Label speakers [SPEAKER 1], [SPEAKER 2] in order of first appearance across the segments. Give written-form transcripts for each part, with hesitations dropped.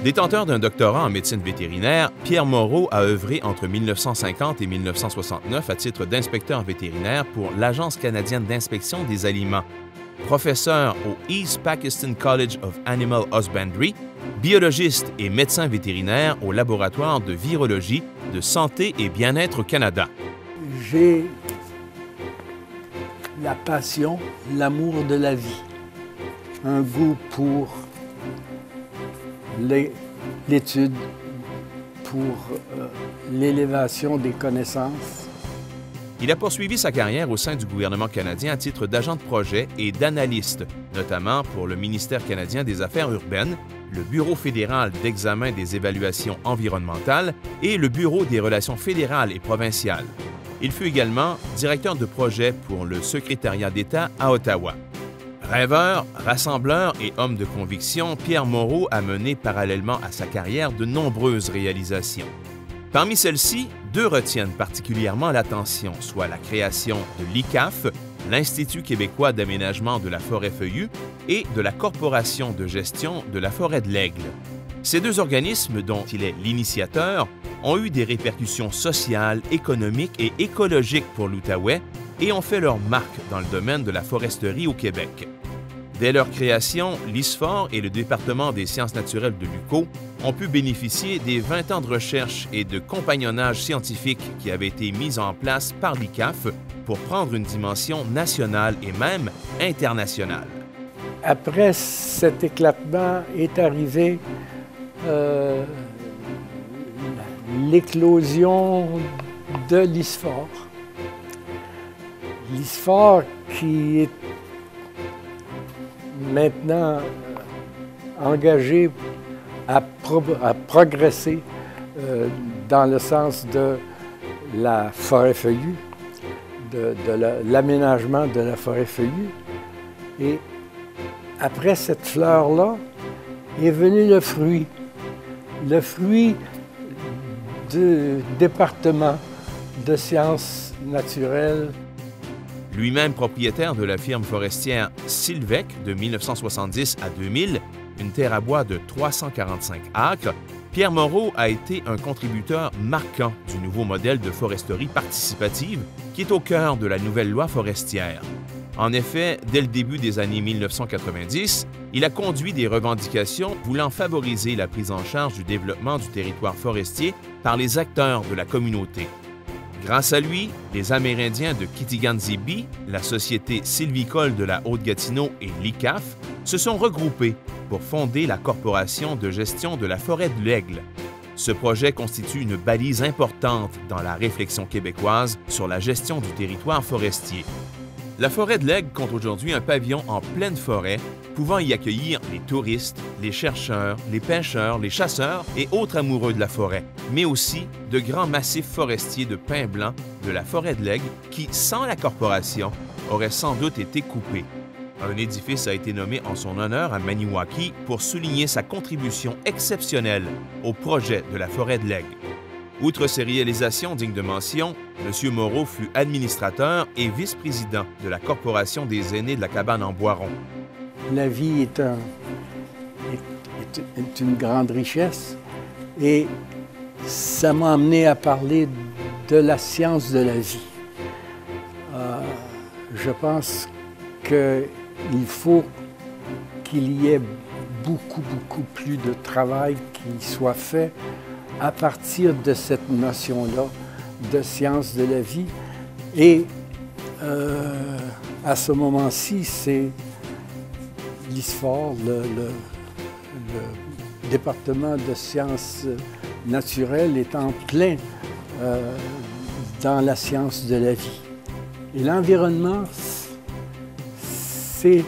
[SPEAKER 1] Détenteur d'un doctorat en médecine vétérinaire, Pierre Moreau a œuvré entre 1950 et 1969 à titre d'inspecteur vétérinaire pour l'Agence canadienne d'inspection des aliments. Professeur au East Pakistan College of Animal Husbandry, biologiste et médecin vétérinaire au laboratoire de virologie de Santé et Bien-être Canada.
[SPEAKER 2] J'ai la passion, l'amour de la vie, un goût pour l'étude, pour l'élévation des connaissances.
[SPEAKER 1] Il a poursuivi sa carrière au sein du gouvernement canadien à titre d'agent de projet et d'analyste, notamment pour le ministère canadien des Affaires urbaines, le Bureau fédéral d'examen des évaluations environnementales et le Bureau des relations fédérales et provinciales. Il fut également directeur de projet pour le secrétariat d'État à Ottawa. Rêveur, rassembleur et homme de conviction, Pierre Moreau a mené parallèlement à sa carrière de nombreuses réalisations. Parmi celles-ci, deux retiennent particulièrement l'attention, soit la création de l'ICAF, l'Institut québécois d'aménagement de la forêt feuillue, et de la Corporation de gestion de la forêt de l'Aigle. Ces deux organismes, dont il est l'initiateur, ont eu des répercussions sociales, économiques et écologiques pour l'Outaouais et ont fait leur marque dans le domaine de la foresterie au Québec. Dès leur création, l'ISFOR et le département des sciences naturelles de l'UQO ont pu bénéficier des 20 ans de recherche et de compagnonnage scientifique qui avaient été mis en place par l'ICAF pour prendre une dimension nationale et même internationale.
[SPEAKER 2] Après cet éclatement est arrivé l'éclosion de l'ISFOR. L'ISFOR qui est maintenant engagé à progresser dans le sens de la forêt feuillue, de l'aménagement de la forêt feuillue. Et après cette fleur-là est venu le fruit du département de sciences naturelles.
[SPEAKER 1] Lui-même propriétaire de la firme forestière Sylvec de 1970 à 2000, une terre à bois de 345 acres, Pierre Moreau a été un contributeur marquant du nouveau modèle de foresterie participative qui est au cœur de la nouvelle loi forestière. En effet, dès le début des années 1990, il a conduit des revendications voulant favoriser la prise en charge du développement du territoire forestier par les acteurs de la communauté. Grâce à lui, les Amérindiens de Kitigan-Zibi, la Société sylvicole de la Haute-Gatineau et l'ICAF se sont regroupés pour fonder la Corporation de gestion de la forêt de l'Aigle. Ce projet constitue une balise importante dans la réflexion québécoise sur la gestion du territoire forestier. La forêt de l'Aigle compte aujourd'hui un pavillon en pleine forêt, pouvant y accueillir les touristes, les chercheurs, les pêcheurs, les chasseurs et autres amoureux de la forêt, mais aussi de grands massifs forestiers de pins blancs de la forêt de l'Aigle qui, sans la corporation, auraient sans doute été coupés. Un édifice a été nommé en son honneur à Maniwaki pour souligner sa contribution exceptionnelle au projet de la forêt de l'Aigle. Outre ses réalisations dignes de mention, M. Moreau fut administrateur et vice-président de la Corporation des aînés de la cabane en Boiron.
[SPEAKER 2] La vie est une grande richesse et ça m'a amené à parler de la science de la vie. Je pense qu'il faut qu'il y ait beaucoup plus de travail qui soit fait à partir de cette notion-là de science de la vie. Et à ce moment-ci, c'est l'ISFOR, le département de sciences naturelles, est en plein dans la science de la vie. Et l'environnement, c'est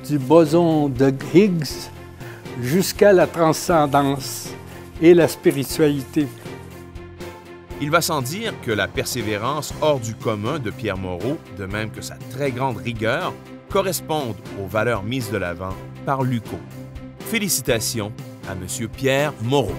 [SPEAKER 2] du boson de Higgs jusqu'à la transcendance et la spiritualité.
[SPEAKER 1] Il va sans dire que la persévérance hors du commun de Pierre Moreau, de même que sa très grande rigueur, correspondent aux valeurs mises de l'avant par l'UQO. Félicitations à M. Pierre Moreau.